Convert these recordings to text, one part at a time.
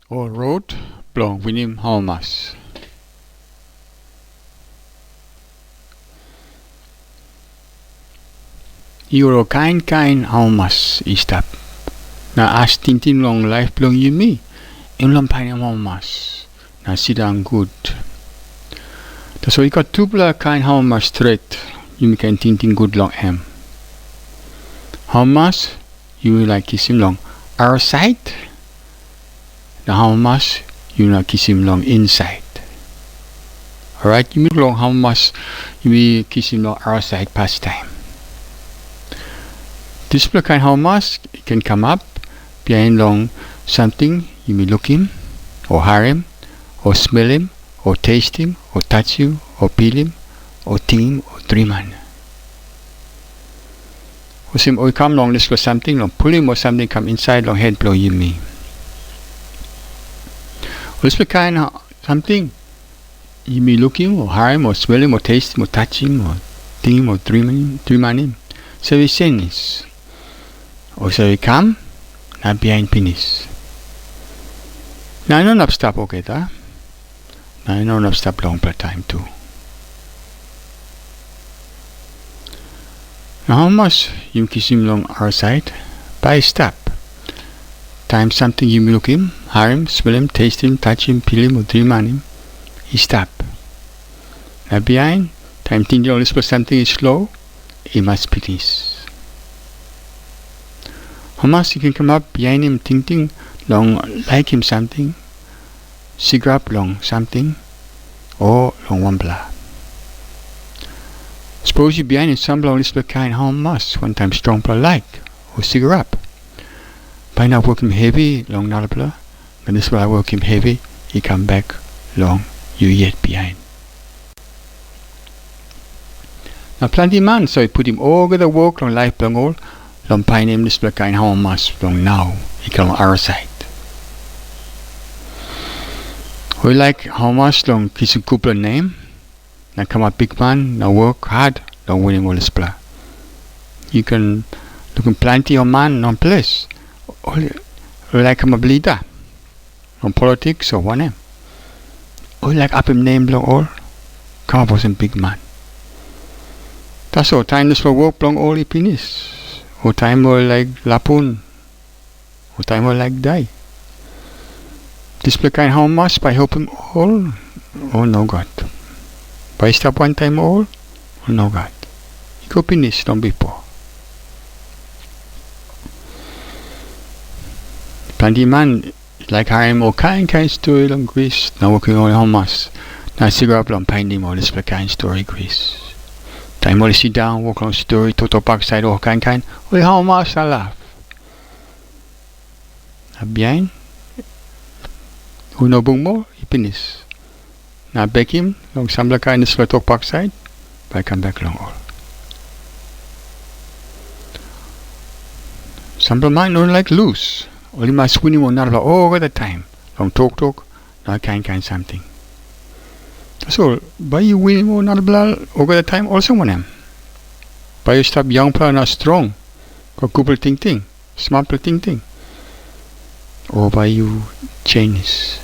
or road blong William Halmas. Euro kain Halmas istap. Na as tintin long life blong you me. In long pine Halmas. Na sidang good. So you got two kain Halmas straight. You can tintin good long em. Halmas you like kiss him long outside. The Halmas you like kiss him long inside. Alright, you mean long Halmas you may kiss him long outside pastime. This kind Halmas can come up behind long something you may look him or hear him or smell him or taste him or touch you or feel him or think him or dream on. Or sim or come long this for something long pull him or something come inside long head blow you me. Or this kind something you may look him or hear him or smell him or taste him or touch him or think him or dream on him. So we say this. Or so we come na behind penis. Na no nap stop okay ta. Na no nap stop long per time too. Now how much you kiss him long our side? By step. Time something you look him, hear him, smell him, taste him, touch him, feel him or dream on him. He stop. Now behind, time thinking always for something is slow, he must penis. How much you can come up behind him thinking long like him something, cigarette long something, or long one blah. Suppose you behind him some long little kind how much one time strong blah like, or cigarette. By now work him heavy long not blah, and this while I work him heavy, he come back long you yet behind. Now plenty man so he put him over the work long life long all. Long pine him this kind how much long now he come our side. We like how much long kiss a couple name. Now come a big man, now work hard, long winning all this blah. You can look in plenty of man on place. We like him a leader on politics or one name. We like up him name long all. Come up with some big man. That's all time this for work long all he penis. Or time more like lapun, or time more like die. Display kind how much by help him all, oh no God. By stop one time all, oh no God. You go finish, don't be poor. Plenty man like him or kind story long Greece, now working on how much. Now cigarette long find him all display kind story Greece. Time only sit down, walk on story, total park side or kind. Well, how much I laugh. Behind, who no bung more, he finish. Now back him, long some kind of talk park side, but I come back long all. Some mind don't like loose. Only my swinging will not all the time. Long talk, now kind something. So, by you winning or not blood over the time also one am. By you stop young player not strong. Or couple ting, smart ting. Or by you change.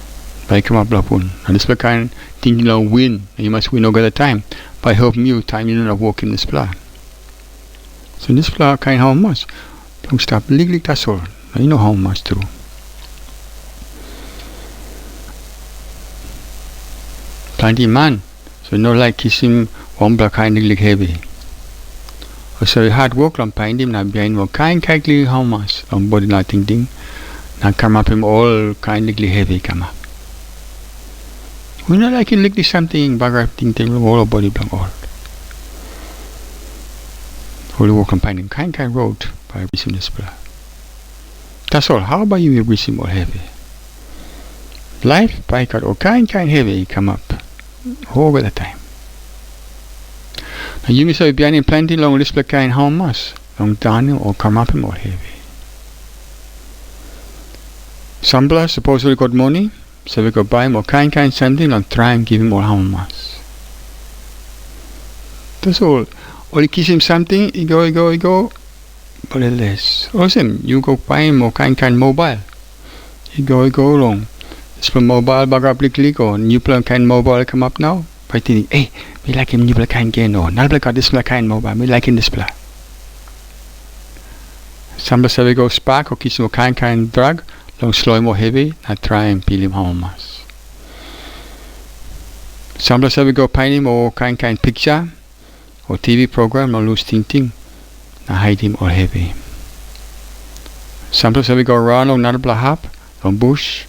By come up lapun. And this kind thing you win. You must win over the time. By helping you time you not walk in this plan. So this plan kind how much? Don't stop legally that's all. You know how much too. Plenty man, so no like kiss him one black kind like heavy. Or so hard work on find him now behind more kind how much on body not ting. Now come up him all kind like heavy come up. We not like him like something bagger ting all body blank all. Holy work on find him kind road by receiving this blah. That's all. How about you receive more heavy? Life by cut or kind heavy come up. Over the time. Now you may say behind him plenty long display kind how much long down or come up more heavy. Some blood supposedly got money, so we could buy more kind something and try and give him more how much. That's all. Or you kiss him something, he go, but less. Also, you go buy him more kind mobile. He go long. Display mobile baga klik or new plan kind mobile come up now. By thinking, hey, me like him new plan kind gain or not like display kind mobile, me like in display. Some say go spark or kiss more kind drug, long slow more heavy, not try and peel him home. Some say we go paint him or kind picture or TV program, no loose thinking, not hide him or heavy. Some say we go around on not a hop, on bush,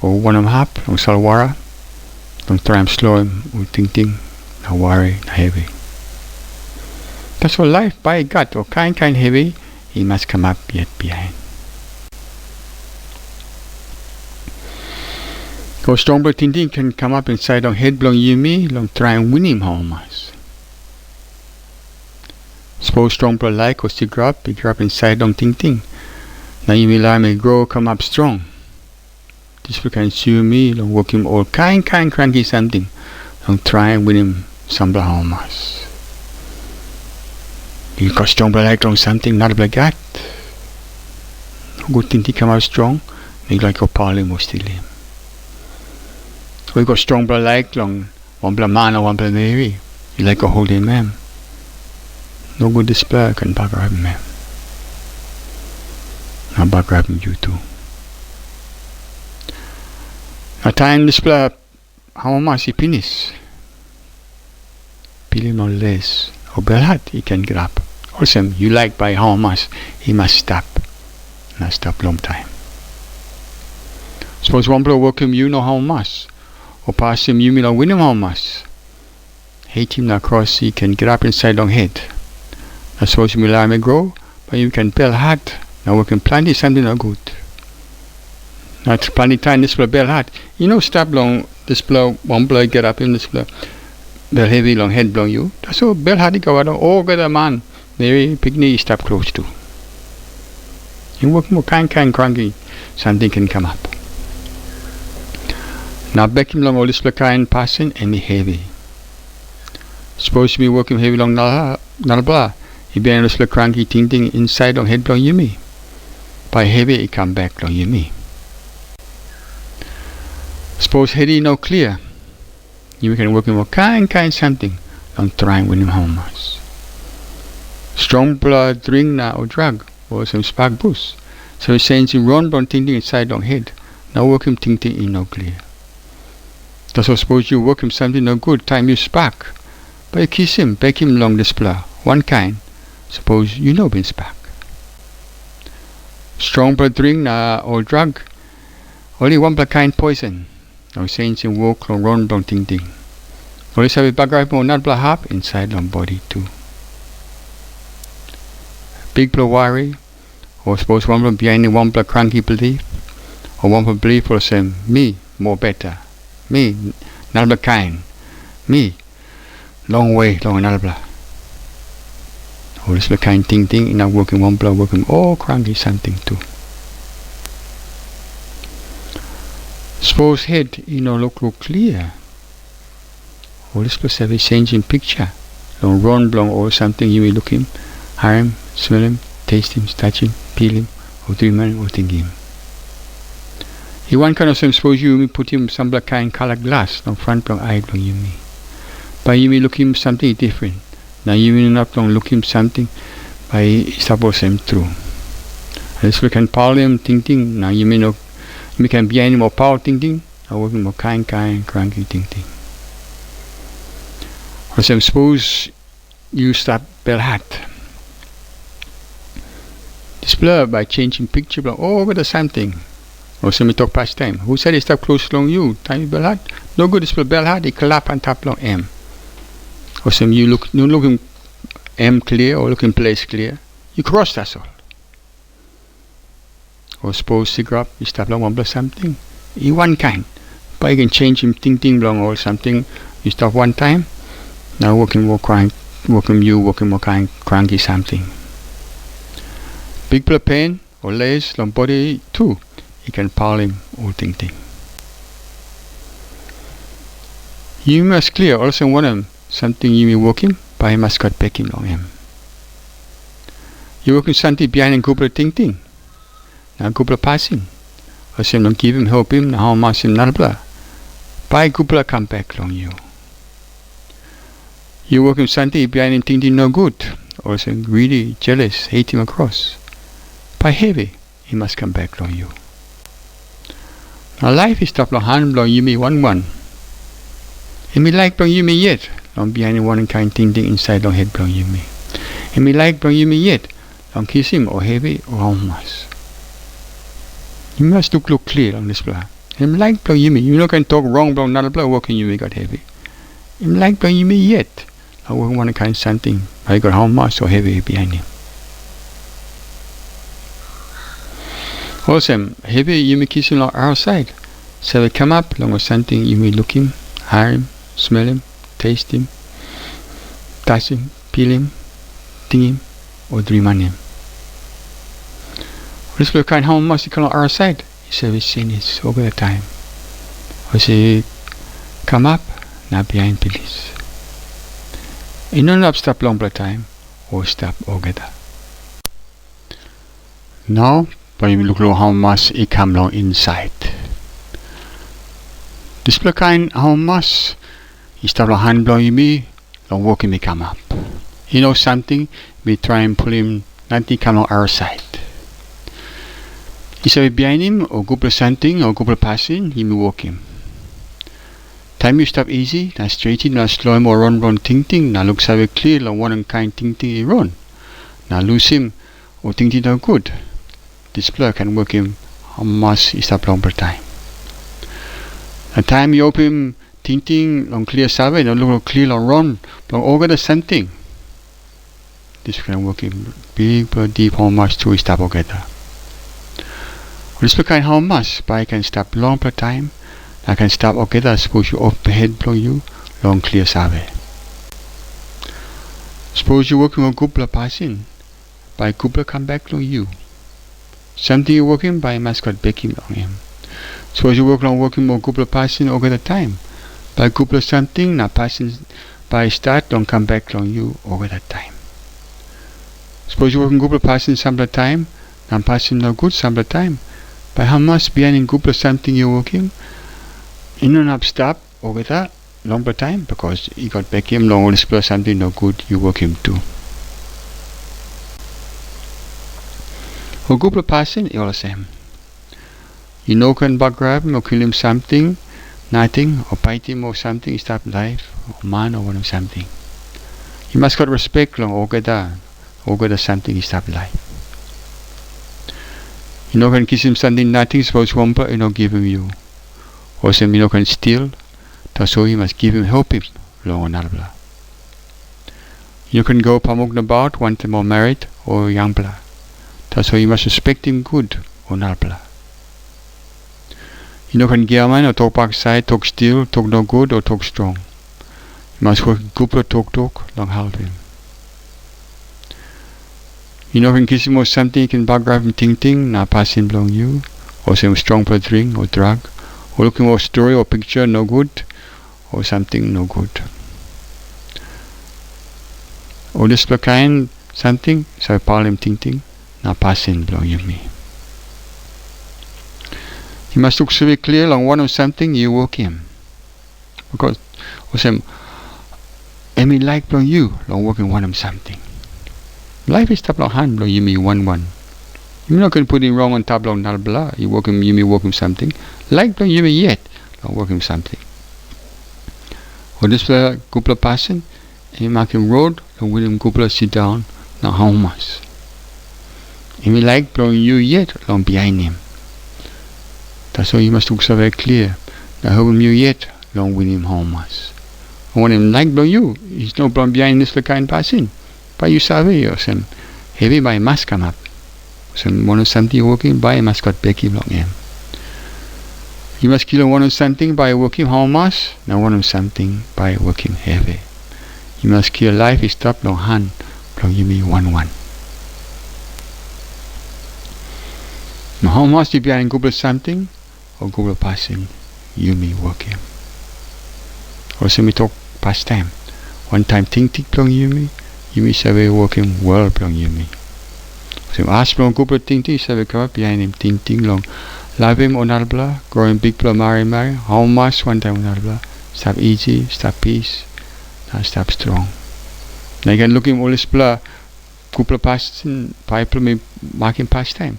or one of hop, on salwara, don't try and slow him or thinking, no worry, no heavy. That's what life by God or kind heavy, he must come up yet behind. Go strong blood thinking can come up inside on head blowing you me, long try and win him home. Suppose strong blood like or still grow up inside on thinking. Now you may grow come up strong. This will can sue me, long work him all kind cranky something, long try and win him some blood home. You got strong blood like long something, not like that. Good thinking come out strong, make like your parley or steal him. We got strong blood like long one blood man or one blood Mary. You like a holding man. No good display can back grab him. Now back grabbing you too. A time display how much he finish. Peel him on less. Or bellhat he can grab. Also you like by how much he must stop. Not stop long time. Suppose one blow work him you know how much. Or pass him you mean or win him how much. Hate him now cross he can get up inside long head. Now suppose you will may grow, but you can bell hard. Now we can plenty something no good. Now plenty time this blow bell hard. You know stop long this blow one blow get up in this blow. Bell heavy long head blow you. That's all bell hard go out all get a man. Maybe picnic stop close to. You work more kind cranky, something can come up. Now back him long all this kind passing and be heavy. Suppose to be working heavy long nalbla. He be this cranky thinking inside on head long you me. By heavy he come back long you me. Suppose heady no clear. You can work more kind something long trying with him home. Strong blood drink now or drug or some spark boost. So he's saying you run blood thinking inside on head. Now work him thinking in no clear. So suppose you work him something no good, time you spark. But you kiss him, back him long display, one kind. Suppose you know been spark. Strong blood drink or drug, only one blood kind poison. No sense in walk long run long ting. Only have a bag more not blood hop inside long body too. Big blood worry, or suppose one blood behind one blood cranky belief, or one blood belief for same me more better. Me, not kind. Me, long way, long another. Or this kind thing, now working one blow, working all cranky something too. Suppose head, look clear. Or this plus have a changing picture. Long run, long or something, you will look him, hear him, smell him, taste him, touch him, peel him, or dream him, or think him. He one kind of some suppose you may put him some black kind color glass on front long eye long you me. But you may look him something different. Now you may not long look him something by suppose him true. And this we can power him thinking. Now you may know you can be any more power thinking or working more kind cranky thinking. Or some suppose you start bell hat. Display by changing picture over the same thing. Or some talk past time. Who said he stop close long you? Time bell hat? No good display bell hat, he clap and tap long M. Or some you looking M clear or looking place clear. You cross that's all. Or suppose you grab, you stop long one plus something. You one kind. But you can change him ting long or something. You stop one time. Now working more kind cranky something. Big blood pain or lace long body too. You can power him all ting. You must clear also one of them something you may work him, but you must cut back him on him. You working something behind and couple ting. Now couple passing. Osem don't give him, help him, na how mas him nalbla. Pai kupla come back long you. You work him something behind him thinking no good. Or some greedy, jealous, hate him across. Pai heavy, he must come back long you. Now life is stop long hand long you me one. And me like long you me yet. Long behind him one kind thing inside long head long you me. And me like long you me yet. Long kiss him or heavy or how much. You must look clear on this plan. Him like blow you me. You know can talk wrong blow not a blow working you me got heavy. Him like blow you me yet. I won't want to kind something. I got how much so heavy behind him. Awesome. Heavy you may kiss him on our side. So we come up along with something you may look him, hear him, smell him, taste him, touch him, feel him, think him, or dream on him. This will kind how much he come on our side. He said we've seen this over the time. We say come up, not behind police. You don't have stop long for time or stop together. Now, but you look how much it come long inside. This will kind how much he stop long hand blow you me, long walking me come up. You know something, we try and pull him, nothing come on our side. He said behind him, or go something, or go passing, he may walk him. Time you stop easy, now straight in, now slow him or run, ting, now looks have it clear, like one and kind ting he run. Now lose him, or ting no good. This blur can work him, how much he stop long per time. The time you open him, ting, long clear sabe, now look clear, long run, long over the something. This can work him big, but deep, how much to stop together. This look how much, but I can stop long per time. I can stop together, suppose you off the head blow you, long clear sabe. Suppose you working on Kupla passing, by Kupla come back long you. Something you working by mascot back him long him. Suppose you working on Kupla passing over the time. By Kupla something, now passing by start, don't come back long you over that time. Suppose you working Kupla passing some of the time, now passing no good some of the time. By how much behind in Kupla something you working, in and up stop over that longer time because you got back him long or plus something no good you work him too. For Kupla passing all the same. You know can back grab him or kill him something, nothing, or bite him or something, stop life, or man or one of something. You must got respect long or get something stop life. You know can kiss him something nothing, suppose wampa you know give him you. Or some you know can steal, so you must give him help him long or nalbla. You can go pamuk about want him or married or young bla. So you must respect him good or nalbla. You know can gear man or talk back side, talk still, talk no good or talk strong. You must work Kupla talk long help him. You know can kiss him or something, you can back grab him ting, now pass him along you, or some strong for drink or drug, or looking for a story or picture no good, or something no good. Or this kind something, so I call him ting, now pass him along you me. You must look so clear long one of something you work him. Because or some I mean like along you, long working one of something. Life is top long hand blow you me one. You not can put him wrong on top long not blah. You work him you me work him something. Like blow you me yet long work him something. Or this Kupla passing, and you mark him road, long with him Kupla sit down, now how much. And we like blowing you yet long behind him. That's why you must look so very clear. Now help him you yet long with him how much. And when him like blow you, he's no blowing behind this kind passing. By you savvy or some heavy by must come up. Some one of something working by must got back him long him. You must kill one of something by working how much, now one of something by working heavy. You must kill life is stop long hand, long you me one. Now how much you behind Kupla something or Kupla passing, you me working. Or some talk past time. One time ting long you me sabe working well long you me. So ask long Kupla ting sabe come up behind him ting long Love him onalbla, growing big bla mari, how much one time onalbla, stop easy, stop peace, and stop strong. Now you can look him all this bla, kupla pastin, pipe me marking pastime.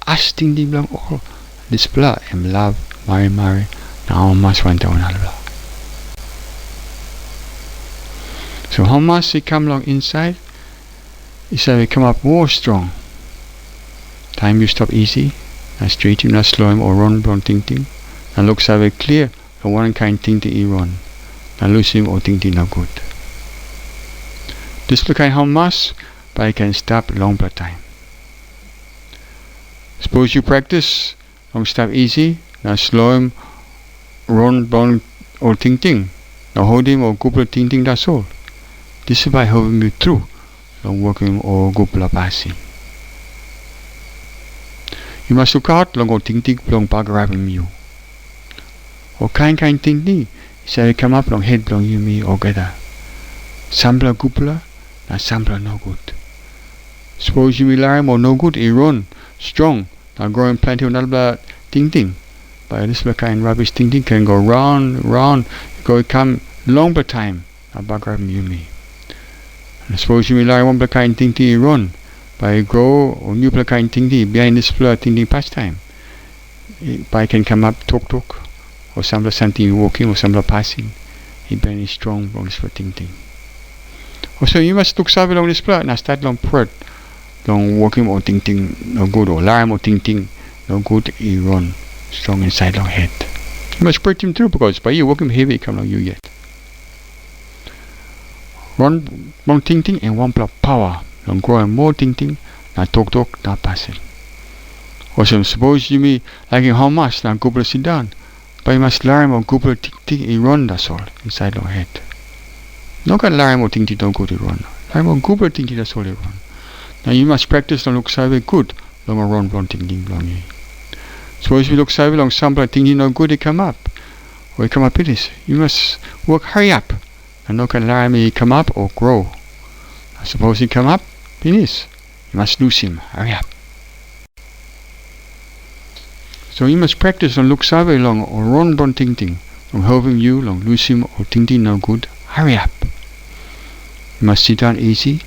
Asting di blang all this bla, em love, mari, now how much one time onalbla. So how much he come along inside, he said he come up more strong. Time you stop easy, not straight him, not slow him or run, ting ting. And look so very clear, the one kind ting ting he run. Not lose him or ting ting no good. This kind how much, but I can stop long time. Suppose you practice, long stop easy, not slow him, run, or ting ting. Now hold him or go ting ting, that's all. This is by helping you through, long working or go passing. You must look out long or ting ting long grabbing you. Or kind ting ting, say come up long head long you me or gather. Sampler gupla, na sampler no good. Suppose you will learn or no good, he run strong, now growing plenty of another ting ting. But this kind rubbish ting ting can go round, go come longer time, now grabbing you me. And suppose you will learn one kind ting ting he run. By grow or new kind ting ting behind this floor ting ting pastime. By can come up talk or something walking or some passing. He very strong on this floor ting ting. Also you must look savvy along this floor and start long pert. Long walking or ting ting no good or alarm or ting ting no good he run strong inside long head. You must put him through because by you walking heavy come along you yet. Run one ting ting and one block power. Long growing more ting ting, not talk, not passing. Also, suppose you me like how much now go sit down, but you must learn or go ting ting he run that's all inside your head. No can learn or ting ting don't go to run. Learn or go ting ting that's all they run. Now you must practice and look savvy good, long run ting ting long ye. Suppose you look savvy long sample ting ting no good they come up, or he come up in this. You must work hurry up, and no can learn me come up or grow. Suppose he come up, finish. You must lose him. Hurry up. So you must practice on look savvy long or run ting ting. Long helping you, long lose him or ting ting no good. Hurry up. You must sit down easy.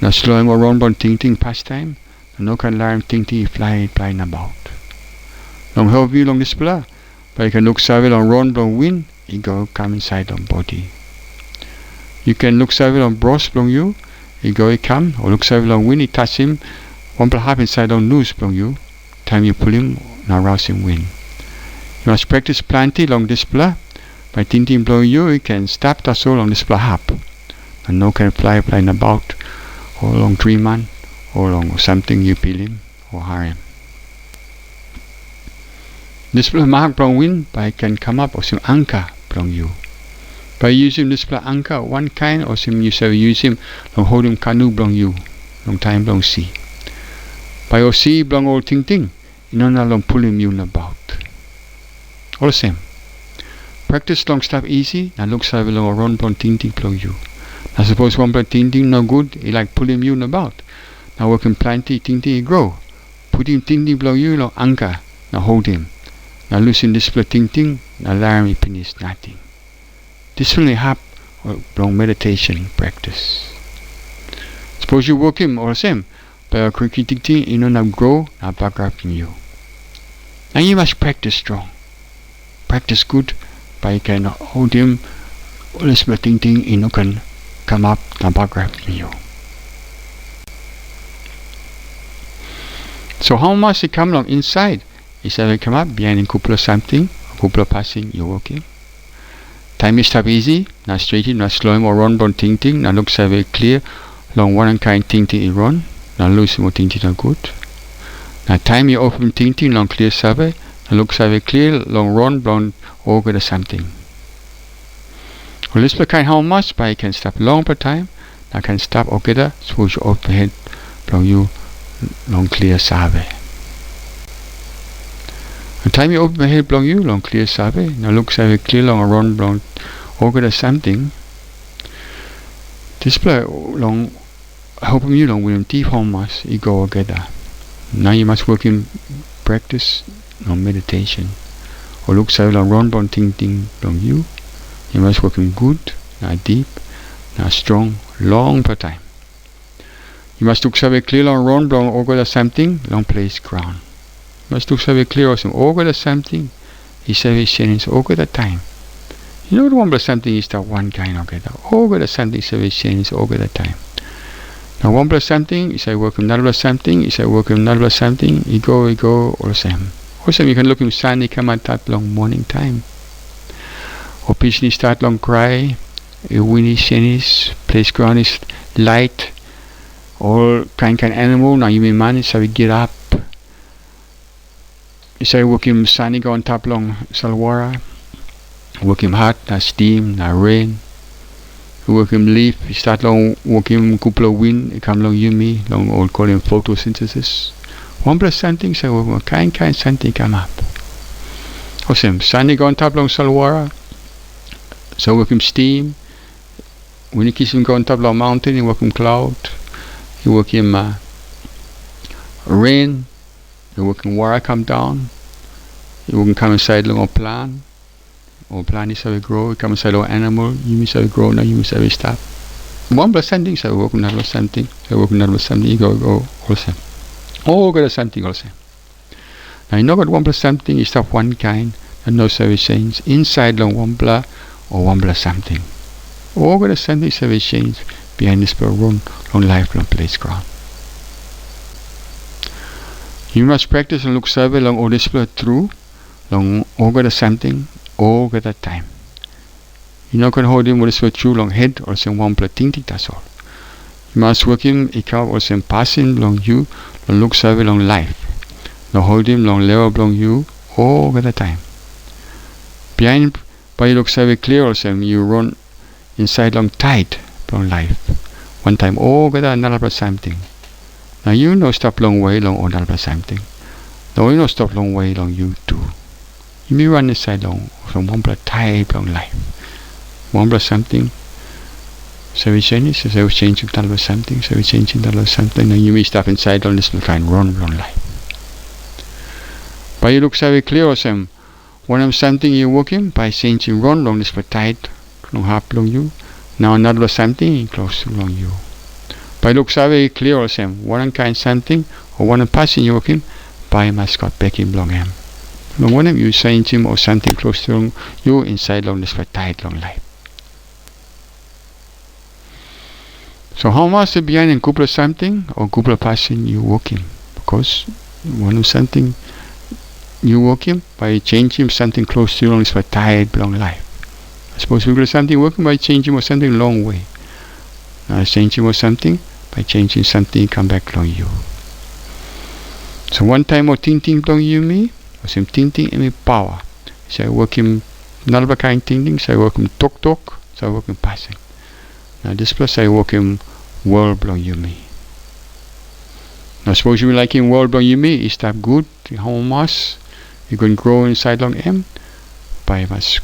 Not slow him or run ting ting pastime. And no can learn ting ting flying about. Long help you long display. But you can look savvy long run win. He go come inside long body. You can look savvy long bros long you. He go he come or look savvy long win, he touch him, one half inside on loose from you. Time you pull him, now rouse him win. You must practice plenty long display. By ting ting blowing you, he can stop the soul on display hop. And no can flying about or long dream man or long something you peel him or hire him. Display mark blowing win, by can come up or some anchor blowing you. By using this anchor one kind or some you say use him long hold him canoe blong you long time blong sea. By your sea blong old ting ting, you know long pull him you about. All the same. Practice long stop easy, now look savvy long run blong ting ting blong you. Now suppose one blong ting ting no good, he like pull him you about. Now working plenty ting ting he grow. Put him ting ting blong you long anchor, now hold him. Now loosen this ting ting, now learn me finish nothing. This will help long meditation practice. Suppose you work him or same, but a quick ting ting, you know now grow, now back up in you. Now you must practice strong. Practice good, but you can hold him, all this ting ting, you know can come up, now back up in you. So how much he come along inside? He said he come up behind in couple of something, couple of passing, you working. Time is stop easy, not straight him, not slow him or run ting ting, now look very clear, long one kind ting ting he run, now lose him or ting ting no good. Now time you open ting ting, long clear survey, now look very clear, long run or get something. Well, this kind how much, but I can stop long per time, now can stop or get suppose you open head, long you long clear survey. The time you open my head blong you long clear survey, now look very clear long run blong or get something. Display long helping you long with deep home must you go together. Now you must work in practice long meditation. Or look say long run long ting long you. You must working good, not deep, not strong, long per time. You must look say clear long run long over something, long place ground. You must look say clear or some over something, is say change over the time. You know the one something is that one kind of get over the something say change over the time. Now 1 plus something is I work with another something, is I work with another something, you go, all the same. Also you can look in sun, you come at that long morning time. Or pitch start long cry, windy shenis, place ground is light, all kind animal, now you may manage so we get up. Is I work in sun, go on top long salwara, work him hot, na steam, na rain. Work him leaf, start long work him couple of wind, come long yumi, long old call him photosynthesis. 1 plus something, so work kind something come up. Awesome. Sunny go on top long salwara. So work him steam. When you kiss him go on top long mountain, you work him cloud. You work him rain. You work him water come down. You work him come inside long or plant. Or plant is how we grow, come inside our animal, you miss how we grow, now you miss how we stop. 1 plus something, so work another something, so work another something, you go all the same. All got something all the same. Now you know got 1 plus something, you stop one kind, and no service change, inside long 1 plus or 1 plus something. All got something service change behind this per run, long life, long place ground. You must practice and look survey long all this through, long all got something, all at that time. You're not going to hold him with a true long head or some 1 plus ting, that's all. You must work him, he can or some passing long you, long look survey long life. Now hold him long level long you, all at that time. Behind, by look survey clear or some, you run inside long tight long life. 1 time, all at another plus something. Now you know stop long way long another plus something. Now you know stop long way long you too. You may run inside long from 1 plus type long life. 1 plus something. So we change it, so we change it to something, so we change it to something, and you may stop inside long this kind run long life. But you look very clear or some one of something you're working by changing run long this tight long half long you. Now another something close to long you. By look very clear or some one kind something or one passing you working by mascot back in long him. Long one of you change him or something close to you inside long this tight long life. So how much is behind in couple something or couple passing you working? Because one of something you working by changing something close to you long this tight long life. I suppose we do something working by changing or something long way. Now changing or something by changing something come back long you. So 1 time or ting long you me. Some ting in me power. So I work him another kind ting, so I work him talk, so I work him passing. Now this plus I work him world belong you me. Now suppose you like him world belong you me, is that good? How much you can grow inside long him? By must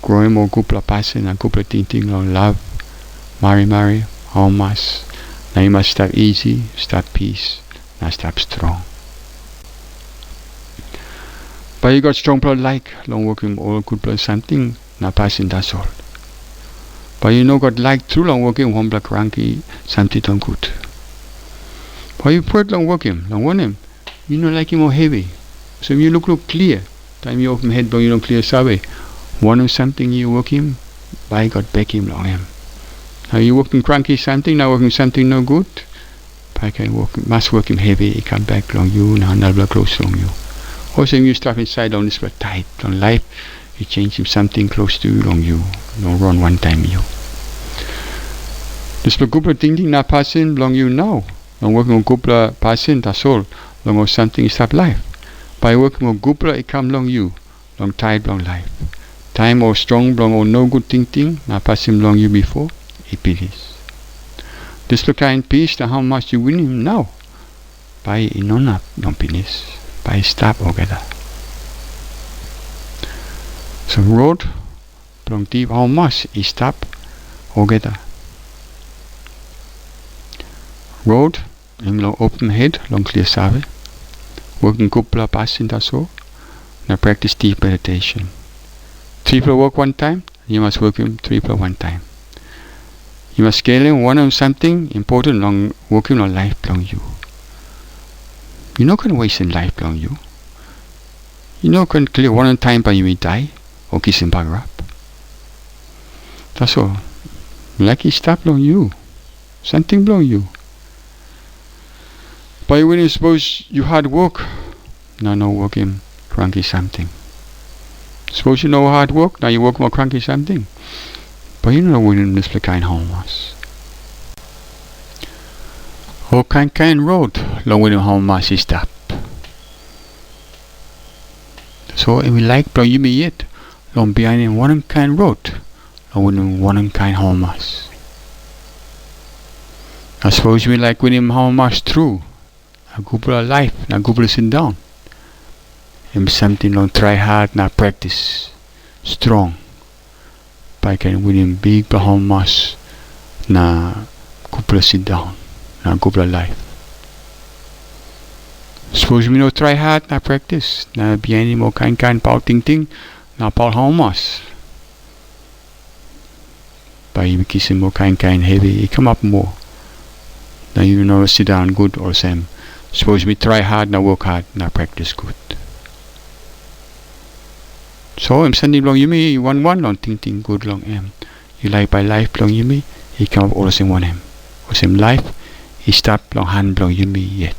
grow him or couple passing and couple ting long love. Marry, how much? Now you must stop easy, stop peace, now stop strong. But you got strong blood like long working all good blood something, now passing that's all. But you know got like through long working 1 blood cranky something don't good. But you put long working, long one him, you know like him more heavy. So you look clear. Time you open head but you don't clear survey. One of something you working, by got back him long him. Now you working cranky something, now working something no good. By can work must work him heavy, he come back long you, now another close long you. Also you start inside on this tight on life, you change him something close to you long you, no run 1 time you. This couple thinking not passing long you now. Long working on couple passing that's all. Long or something is stop life. By working on couple it come long you, long tight long life. Time or strong long or no good thinking, not passing long you before, it peace. This kind peace now how much you win him now. By no not peace. By stop together. So road long deep how much is stop together. Road in long open head long clear survey. Working couple passing that's all. Now practice deep meditation. 3 plus work one time, you must work him 3 plus one time. You must scale him one on something important long working on lifelong you. You're not going to waste in lifelong you. You're not going to clear one time by you may die or kiss him back up. That's all. Like he stop long you. Something belong you. But when you suppose you hard work, now no work him cranky something. Suppose you know hard work, now you work more cranky something. But you know when this kind home was. All kind road long when home was is stop. So if we like belong you me yet, long behind in one kind road, long when one kind home was. I suppose we like when him home was through. A Google life, now Google sit down. And something long try hard, now practice strong. By can win him big Bahamas, now Google sit down, now Google life. Suppose we no try hard, now practice, now be any more kind Paul ting, now Paul Bahamas. By we kiss him more kind heavy, he come up more. Now you know sit down good or same. Suppose we try hard, now work hard, now practice good. So I'm sending long you me, 1 long ting good long him. You like by life long you me, he come up all the same one him. Or same life, he stop long hand long you me yet.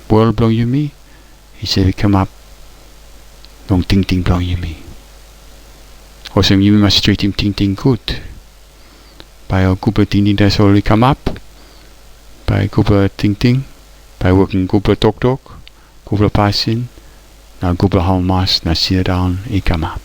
World long you me, he said we come up long ting long you me. Or same you must treat him ting good. By a couple ting that's already come up. By couple ting, by working couple talk, couple passing, now couple how much, now sit down, he come up.